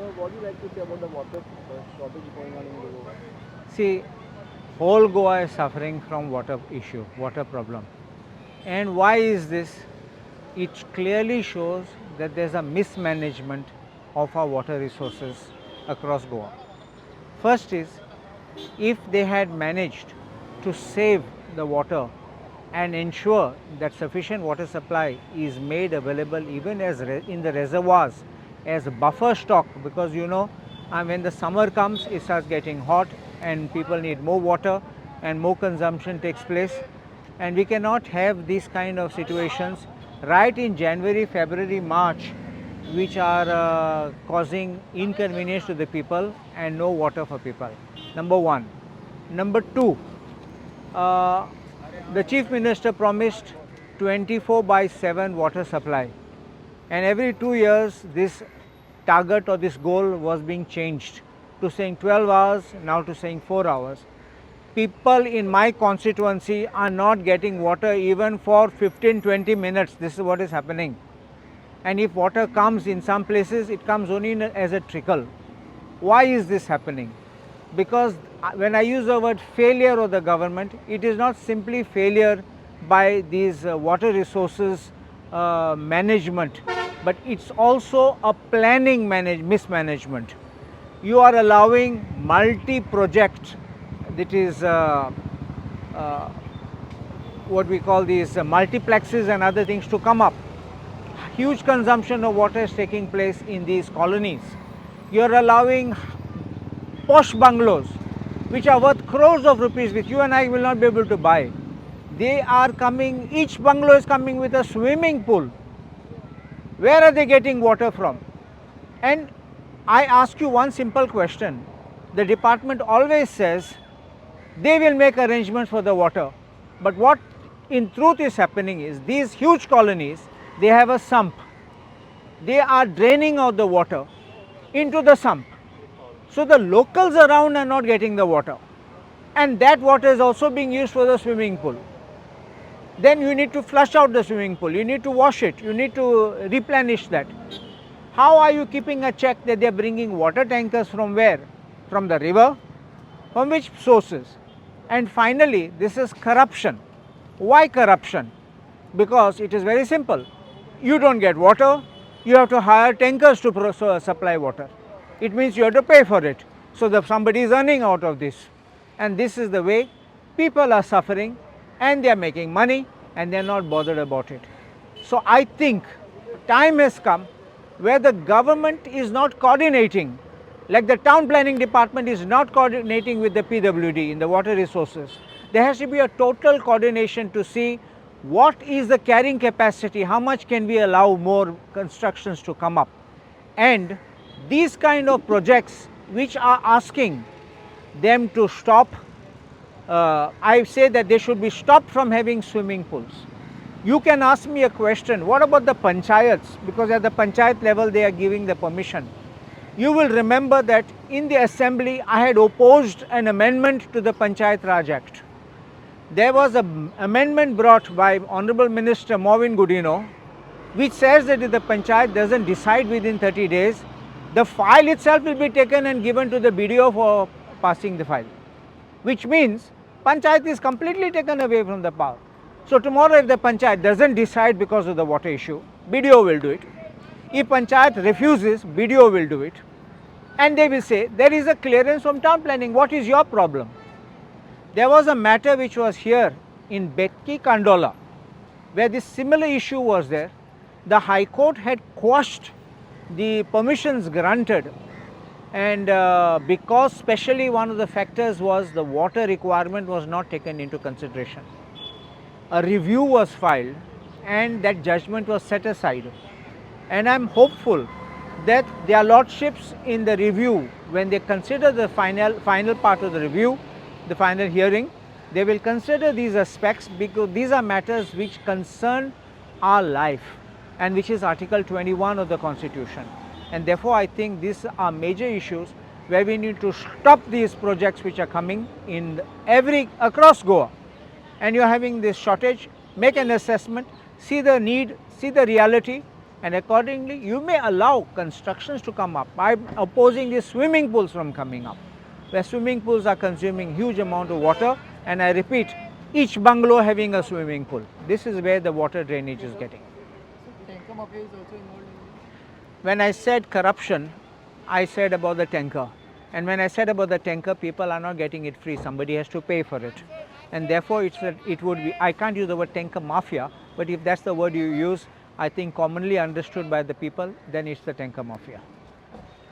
So what do you like to say about the water shortage going on in Goa? See, whole Goa is suffering from water issue, water problem. And why is this? It clearly shows that there's a mismanagement of our water resources across Goa. First is, if they had managed to save the water and ensure that sufficient water supply is made available even as in the reservoirs as buffer stock, because when the summer comes it starts getting hot and people need more water and more consumption takes place, and we cannot have these kind of situations right in January, February, March, which are causing inconvenience to the people and no water for people. Number one. Number two, uh, the Chief Minister promised 24/7 water supply, and every 2 years this target or this goal was being changed to saying 12 hours, now to saying 4 hours. People in my constituency are not getting water even for 15-20 minutes. This is what is happening. And if water comes in some places, it comes only as a trickle. Why is this happening? Because when I use the word failure of the government, it is not simply failure by these water resources management, but it's also a planning mismanagement. You are allowing multi-project, that is uh, what we call these multiplexes and other things to come up. Huge consumption of water is taking place in these colonies. You are allowing posh bungalows which are worth crores of rupees, which you and I will not be able to buy. They are coming, each bungalow is coming with a swimming pool. Where are they getting water from? And I ask you one simple question. The department always says they will make arrangements for the water. But what in truth is happening is these huge colonies, they have a sump. They are draining out the water into the sump. So the locals around are not getting the water. And that water is also being used for the swimming pool. Then you need to flush out the swimming pool. You need to wash it. You need to replenish that. How are you keeping a check that they are bringing water tankers from where? From the river? From which sources? And finally, this is corruption. Why corruption? Because it is very simple. You don't get water, you have to hire tankers to supply water. It means you have to pay for it. So that somebody is earning out of this. And this is the way people are suffering and they are making money and they are not bothered about it. So I think time has come where the government is not coordinating, like the town planning department is not coordinating with the PWD in the water resources. There has to be a total coordination to see what is the carrying capacity, how much can we allow more constructions to come up. And these kind of projects which are asking them to stop, I say that they should be stopped from having swimming pools. You can ask me a question, what about the panchayats? Because at the panchayat level they are giving the permission. You will remember that in the assembly I had opposed an amendment to the Panchayat Raj Act. There was an amendment brought by Honorable Minister Maureen Goodino, which says that if the Panchayat doesn't decide within 30 days, the file itself will be taken and given to the BDO for passing the file. Which means Panchayat is completely taken away from the power. So tomorrow if the Panchayat doesn't decide because of the water issue, BDO will do it. If Panchayat refuses, BDO will do it. And they will say, there is a clearance from town planning, what is your problem? There was a matter which was here in Betki Kandola, where this similar issue was there. The High Court had quashed the permissions granted, and because specially one of the factors was the water requirement was not taken into consideration. A review was filed and that judgment was set aside. And I am hopeful that their lordships in the review, when they consider the final part of the review, the final hearing, they will consider these aspects, because these are matters which concern our life and which is Article 21 of the Constitution. And therefore I think these are major issues where we need to stop these projects which are coming in across Goa. And you are having this shortage, make an assessment, see the need, see the reality, and accordingly you may allow constructions to come up. I'm opposing the swimming pools from coming up, where swimming pools are consuming huge amount of water, and I repeat, each bungalow having a swimming pool. This is where the water drainage is getting. Tanker mafia is also involved in this? When I said corruption, I said about the tanker, and when I said about the tanker, people are not getting it free, somebody has to pay for it, and therefore it would be, I can't use the word tanker mafia, but if that's the word you use, I think commonly understood by the people, then it's the tanker mafia.